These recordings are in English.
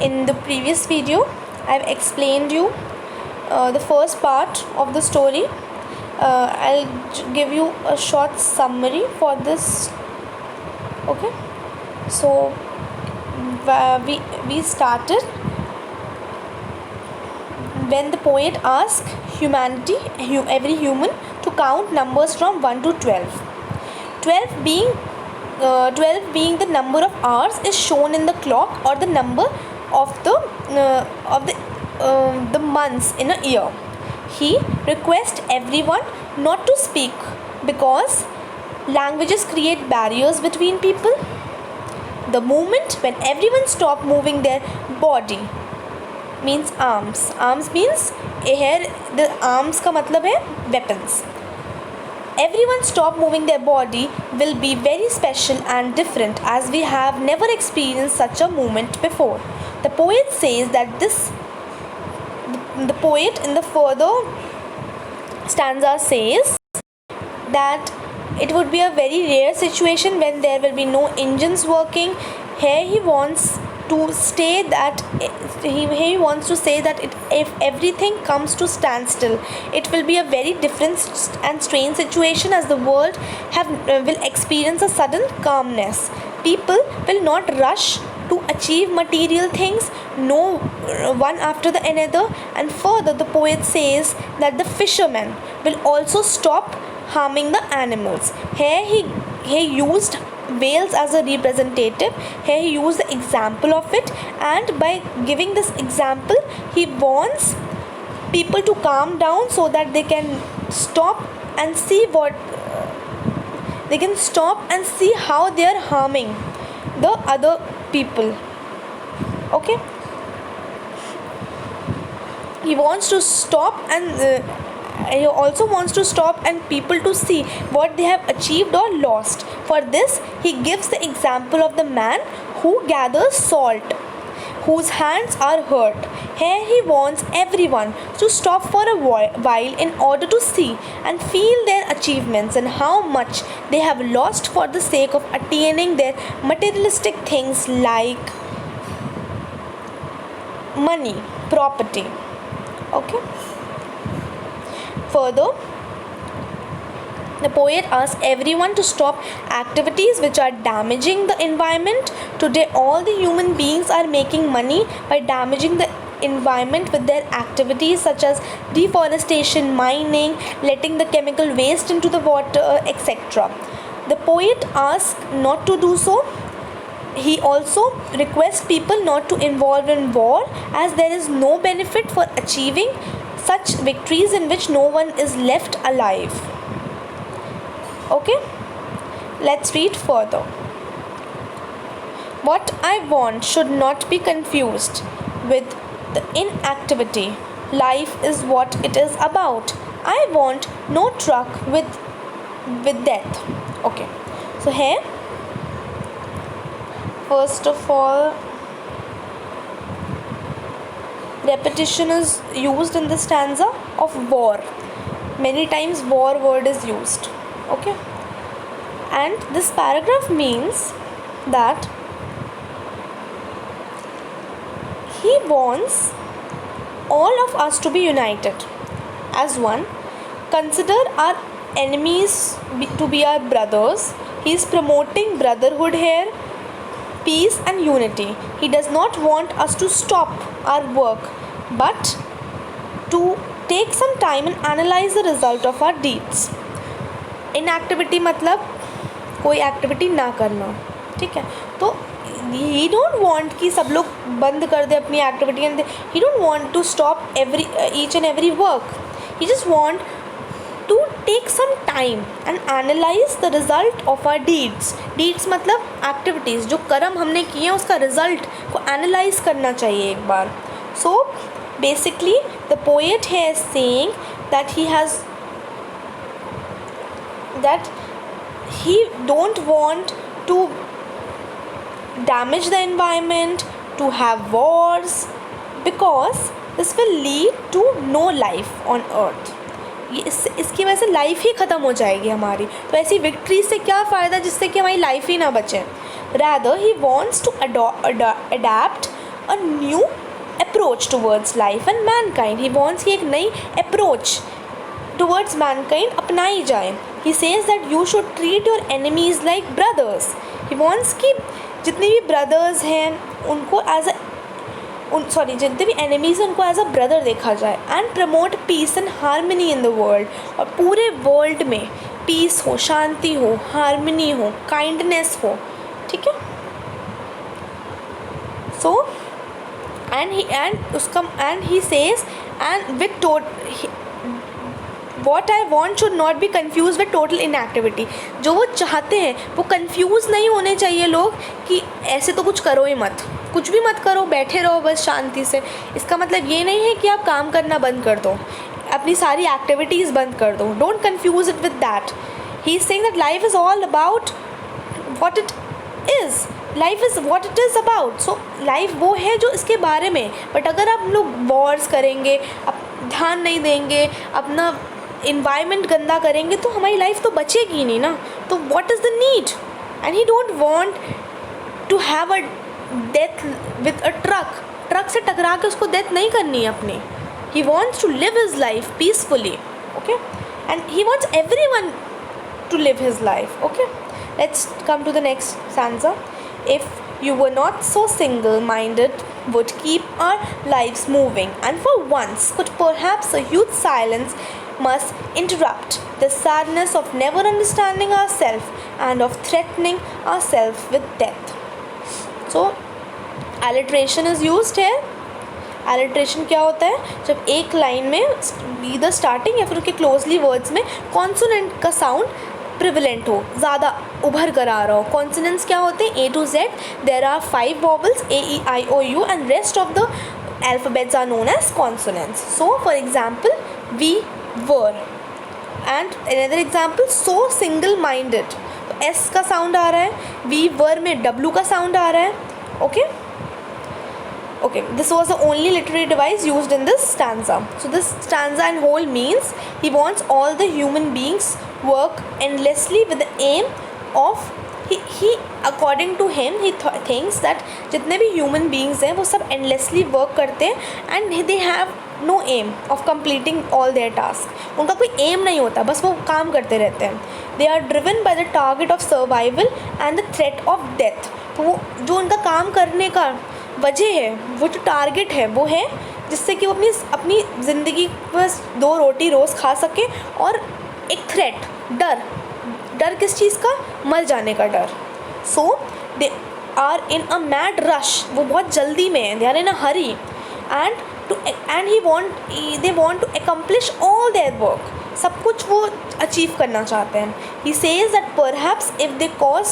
In the previous video, I've explained you the first part of the story. I'll give you a short summary for this. Okay, so we started when the poet asked humanity, every human, to count numbers from 1 to 12. 12 being the number of hours is shown in the clock, or the number of the months in a year. He requests everyone not to speak because languages create barriers between people. The moment when everyone stop moving their body means arms. Arms means here the arms का मतलब है weapons. Everyone stop moving their body will be very special and different, as we have never experienced such a moment before. The poet says that the poet in the further stanza says that it would be a very rare situation when there will be no engines working. Here he wants to say that if everything comes to standstill, it will be a very different and strange situation, as the world will experience a sudden calmness. People will not rush to achieve material things, no one after the another. And further, the poet says that the fishermen will also stop harming the animals. Here he used whales as a representative. Here he used the example of it, and by giving this example he wants people to calm down so that they can stop and see how they are harming the other people. Okay, he wants to stop, and he also wants to stop and people to see what they have achieved or lost. For this, he gives the example of the man who gathers salt, whose hands are hurt. Here he wants everyone to stop for a while in order to see and feel their achievements and how much they have lost for the sake of attaining their materialistic things like money, property. Okay. Further, the poet asks everyone to stop activities which are damaging the environment. Today, all the human beings are making money by damaging the environment with their activities such as deforestation, mining, letting the chemical waste into the water, etc. The poet asks not to do so. He also requests people not to involve in war, as there is no benefit for achieving such victories in which no one is left alive. Okay, let's read further. What I want should not be confused with the inactivity. Life is what it is about. I want no truck with death. Okay, so here, first of all, repetition is used in the stanza of war. Many times war word is used. Okay, and this paragraph means that he wants all of us to be united as one. Consider our enemies to be our brothers. He is promoting brotherhood here, peace and unity. He does not want us to stop our work, but to take some time and analyze the result of our deeds. Inactivity मतलब कोई activity ना करना. ठीक है, तो he don't want कि सब लोग बंद कर दे अपनी activity, and he don't want to stop each and every work. He just want to take some time and analyze the result of our deeds. Deeds मतलब activities, जो कर्म हमने किए हैं उसका result को analyze करना चाहिए एक बार. So basically the poet here is saying that he don't want to damage the environment, to have wars, because this will lead to no life on earth. इसकी वजह से लाइफ ही ख़त्म हो जाएगी हमारी. तो ऐसी विक्ट्री से क्या फ़ायदा जिससे कि हमारी लाइफ ही ना बचे. Rather, he wants to adapt a new approach towards life and mankind. He wants कि एक नई approach towards mankind अपनाई जाए. He says that you should treat your enemies like brothers. He wants कि जितने भी brothers हैं उनको as a जितने भी enemies हैं उनको as a brother देखा जाए. And promote peace and harmony in the world. और पूरे world में peace हो, शांति हो, harmony हो, kindness हो. ठीक है. So and he says and with what I want should not be confused with total inactivity. जो वो चाहते हैं वो confuse नहीं होने चाहिए लोग कि ऐसे तो कुछ करो ही मत, कुछ भी मत करो, बैठे रहो बस शांति से. इसका मतलब ये नहीं है कि आप काम करना बंद कर दो, अपनी सारी एक्टिविटीज़ बंद कर दो. Don't confuse it with that. He is saying that life is all about what it is. Life is what it is about. So life वो है जो इसके बारे में. बट अगर आप लोग वॉर्स करेंगे, आप ध्यान नहीं देंगे, अपना इन्वायरमेंट गंदा करेंगे तो हमारी लाइफ तो बचेगी नहीं ना. तो what is the need. And he don't want to have a death with a truck से टकरा के उसको डेथ नहीं करनी है अपनी. He wants to live his life peacefully. Okay. And he wants everyone to live his life. Okay. Let's come to the next stanza. If you were not so single-minded, would keep our lives moving, and for once could perhaps a huge silence must interrupt the sadness of never understanding ourselves and of threatening ourselves with death. So alliteration is used here. alliteration क्या होता है? जब एक line में either starting या फिर उसके closely words में consonant का sound प्रिविलेंट हो, ज़्यादा उभर कर आ रहा हो. कॉन्सोनेंट्स क्या होते हैं? A to Z. There are 5 vowels A, E, I, O, U and rest of the alphabets are known as consonants. So for example, we were and another example, so single minded. तो S का sound आ रहा है, we were में W का sound आ रहा है. Okay. Okay, this was the only literary device used in this stanza. So this stanza and whole means he wants all the human beings work endlessly with the aim of he according to him he thinks that जितने भी human beings हैं वो सब endlessly work करते हैं and they have no aim of completing all their tasks. उनका कोई aim नहीं होता, बस वो काम करते रहते हैं. They are driven by the target of survival and the threat of death. तो वो जो उनका काम करने का वजह है, वो जो टारगेट है वो है जिससे कि वो अपनी ज़िंदगी बस 2 रोटी रोज़ खा सके और एक थ्रेट, डर किस चीज़ का? मर जाने का डर. So they are in a mad rush. वो बहुत जल्दी में है, they are in a hurry and they want to accomplish all their work. सब कुछ वो अचीव करना चाहते हैं. He says that perhaps if they pause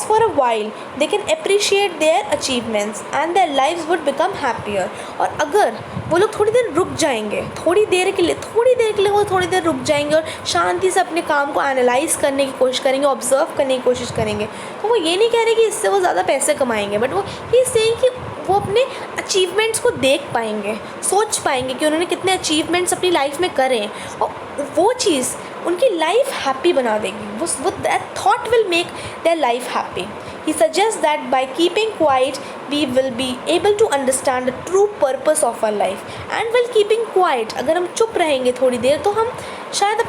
for a while they can appreciate their achievements and their lives would become happier. और अगर वो लोग थोड़ी देर रुक जाएंगे, थोड़ी देर के लिए वो थोड़ी देर रुक जाएंगे और शांति से अपने काम को एनालाइज करने की कोशिश करेंगे, ऑब्जर्व करने की कोशिश करेंगे, तो वो ये नहीं कह रहे कि इससे वो ज़्यादा पैसे कमाएंगे, बट वो ये सेइंग कि वो अपने अचीवमेंट्स को देख पाएंगे, सोच पाएंगे कि उन्होंने कितने अचीवमेंट्स अपनी लाइफ में करे हैं और वो चीज़ उनकी लाइफ हैप्पी बना देगी. वो that thought will make their life happy. He suggests that by keeping quiet, we will be able to understand the true purpose of our life. And while keeping quiet, अगर हम चुप रहेंगे थोड़ी देर तो हम शायद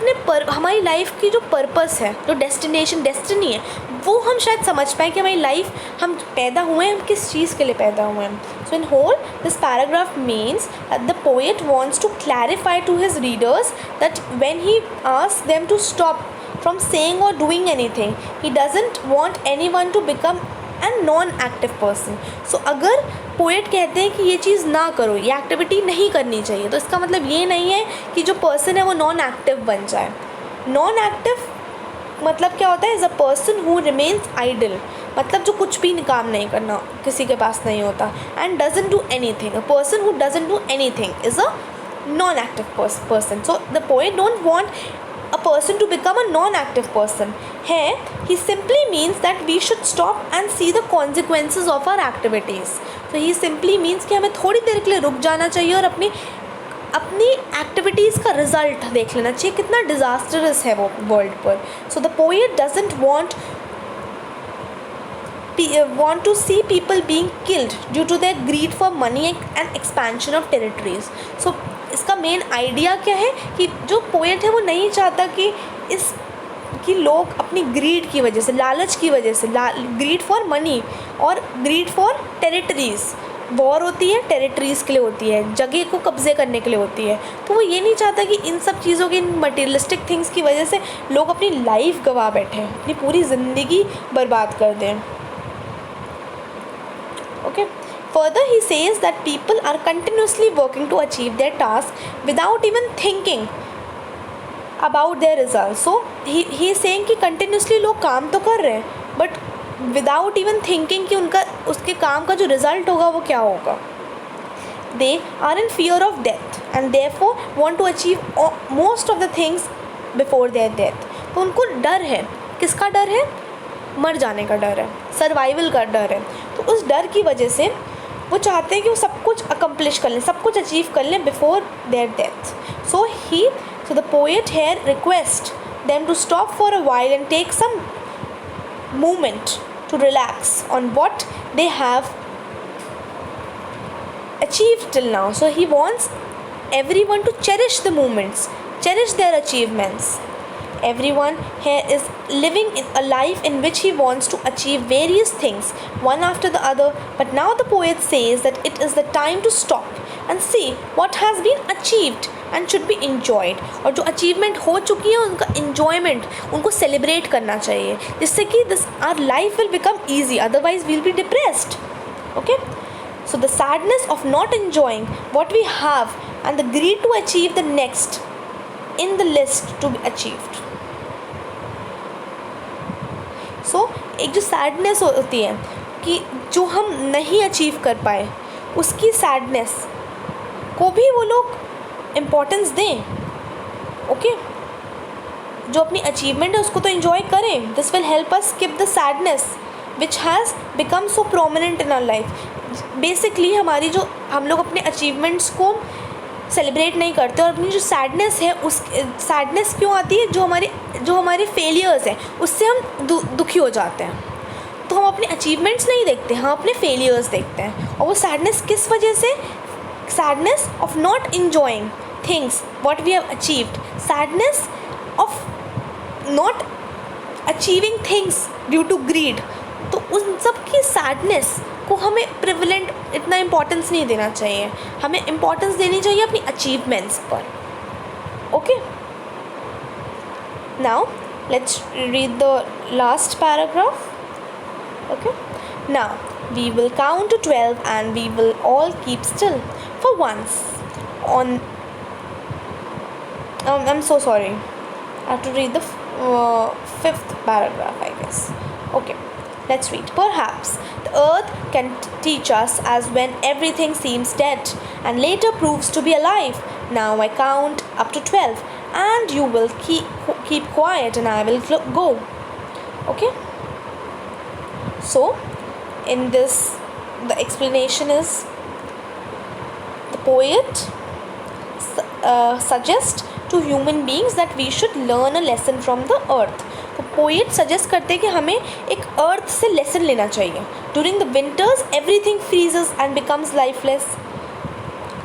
हमारी लाइफ की जो पर्पस है, जो डेस्टिनी है, वो हम शायद समझ पाएँ कि हमारी लाइफ हम पैदा हुए हैं, हम किस चीज़ के लिए पैदा हुए हैं. So in whole, this paragraph means that the poet wants to clarify to his readers that when he asks them to stop from saying or doing anything, he doesn't want anyone to become a non-active person. So अगर poet कहते हैं कि ये चीज़ ना करो, ये activity नहीं करनी चाहिए, तो इसका मतलब ये नहीं है कि जो पर्सन है वो नॉन एक्टिव बन जाए. नॉन एक्टिव मतलब क्या होता है? Is a person who remains idle. मतलब जो कुछ भी काम नहीं करना, किसी के पास नहीं होता. And doesn't do anything. A person who doesn't do anything is a non active person. So the poet don't want a person to become a non-active person. Here he simply means that we should stop and see the consequences of our activities. So he simply means कि हमें थोड़ी देर के लिए रुक जाना चाहिए और अपनी एक्टिविटीज़ का रिजल्ट देख लेना चाहिए, कितना डिज़ास्टरस है वो वर्ल्ड पर. सो the poet doesn't want want to see people being killed due to their greed for money and expansion of territories. So इसका मेन आइडिया क्या है कि जो पोएट है वो नहीं चाहता कि लोग अपनी ग्रीड की वजह से, लालच की वजह से, ग्रीड फॉर मनी और ग्रीड फॉर टेरिटरीज़, वॉर होती है टेरिटरीज़ के लिए होती है, जगह को कब्जे करने के लिए होती है, तो वो ये नहीं चाहता कि इन सब चीज़ों की, इन मटेरियलिस्टिक थिंग्स की वजह से लोग अपनी लाइफ गंवा बैठे, अपनी पूरी ज़िंदगी बर्बाद कर दें. Okay. Further, he says that people are continuously working to achieve their task without even thinking about their results. So he is saying कि continuously लोग काम तो कर रहे हैं, but without even thinking कि उसके काम का जो result होगा वो क्या होगा. They are in fear of death and therefore want to achieve most of the things before their death. तो उनको डर है. किसका डर है? मर जाने का डर है, सर्वाइवल का डर है. तो उस डर की वजह से वो चाहते हैं कि वो सब कुछ अकम्प्लिश कर लें, सब कुछ अचीव कर लें before their death. So the poet here request them to stop for a while and take some moment to relax on what they have achieved till now. So he wants everyone to cherish the moments, cherish their achievements. Everyone here is living in a life in which he wants to achieve various things one after the other, but now the poet says that it is the time to stop and see what has been achieved and should be enjoyed. और जो achievement हो चुकी है उनका enjoyment, उनको celebrate करना चाहिए, जिससे कि our life will become easy, otherwise we'll be depressed. Okay? So the sadness of not enjoying what we have and the greed to achieve the next in the list to be achieved. So एक जो sadness होती है कि जो हम नहीं achieve कर पाए, उसकी sadness को भी वो लोग importance दें. Okay? जो अपनी achievement है उसको तो enjoy करें. This will help us skip the sadness which has become so prominent in our life. Basically हमारी जो हम लोग अपने अचीवमेंट्स को सेलिब्रेट नहीं करते और अपनी जो सैडनेस है उस सैडनेस क्यों आती है, जो हमारे फेलियर्स हैं उससे हम दुखी हो जाते हैं. तो हम अपने अचीवमेंट्स नहीं देखते, हम अपने फेलियर्स देखते हैं. और वो सैडनेस किस वजह से? Sadness of not enjoying things what we have achieved, sadness of not achieving things due to greed. तो उन सब की सैडनेस को हमें प्रिविलेंट इतना इम्पोर्टेंस नहीं देना चाहिए, हमें इम्पोर्टेंस देनी चाहिए अपनी अचीवमेंट्स पर. Okay. Now let's read the last paragraph. Okay. Now we will count to 12 and we will all keep still for once on. I'm so sorry, I have to read the 5th paragraph, I guess. Okay. Let's read. Perhaps the earth can teach us as when everything seems dead and later proves to be alive. Now I count up to 12 and you will keep quiet and I will go. Okay? So, in this, the explanation is the poet suggests to human beings that we should learn a lesson from the earth. तो poet suggest करते हैं कि हमें एक अर्थ से lesson लेना चाहिए. During the winters everything freezes and becomes lifeless.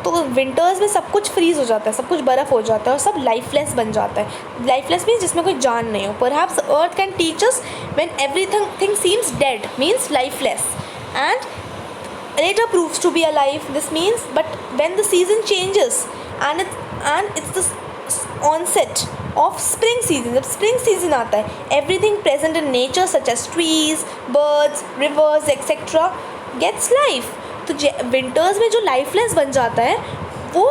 तो विंटर्स में सब कुछ फ्रीज हो जाता है, सब कुछ बर्फ़ हो जाता है और सब लाइफलेस बन जाता है. लाइफलेस मीन्स जिसमें कोई जान नहीं हो. Perhaps the earth can teach us when everything seems dead means lifeless and later proves to be alive. This means but when the season changes and it's the onset of spring season, जब spring season आता है, everything present in nature such as trees, birds, rivers, etc. gets life. तो winters में जो lifeless बन जाता है वो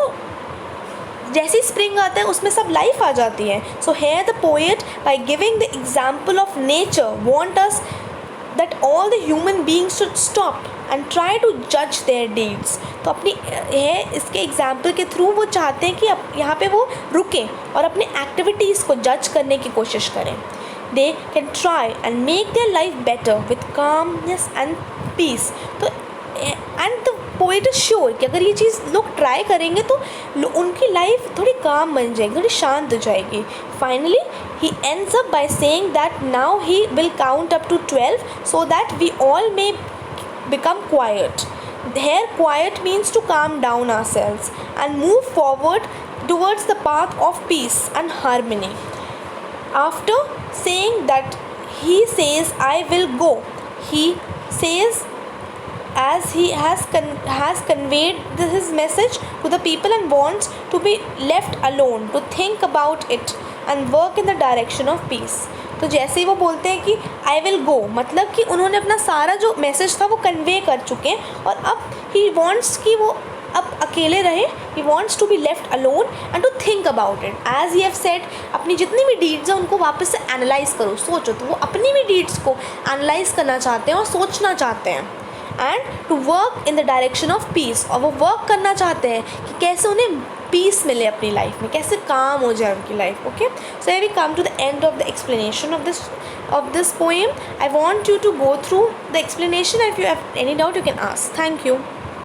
जैसी spring आता है उसमें सब life आ जाती है. So here the poet by giving the example of nature want us that all the human beings should stop and try to judge their deeds. तो अपनी इसके एग्जाम्पल के थ्रू वो चाहते हैं कि यहाँ पे वो रुकें और अपने एक्टिविटीज़ को जज करने की कोशिश करें. They can try and make their life better with calmness and peace. तो and the poet is sure कि अगर ये चीज़ लोग ट्राई करेंगे तो उनकी लाइफ थोड़ी काम बन जाएगी, थोड़ी शांत हो जाएगी. Finally he ends up by saying that now he will count up to 12 so that we all may become quiet. Here, quiet means to calm down ourselves and move forward towards the path of peace and harmony. After saying that, he says, I will go. He says, as he has conveyed his message to the people and wants to be left alone to think about it and work in the direction of peace. तो जैसे ही वो बोलते हैं कि I will go, मतलब कि उन्होंने अपना सारा जो मैसेज था वो कन्वे कर चुके हैं और अब ही वॉन्ट्स कि वो अब अकेले रहे. He wants to be left alone and to think about it. As he have said, अपनी जितनी भी डीड्स हैं उनको वापस से एनालाइज करो, सोचो. तो वो अपनी भी डीड्स को एनालाइज करना चाहते हैं और सोचना चाहते हैं. And to work in the direction of peace, और वो वर्क करना चाहते हैं कि कैसे उन्हें पीस मिले अपनी लाइफ में, कैसे काम हो जाए उनकी life. Okay, so we come to the end of the explanation of this poem. I want you to go through the explanation. If you have any doubt, you can ask. Thank you.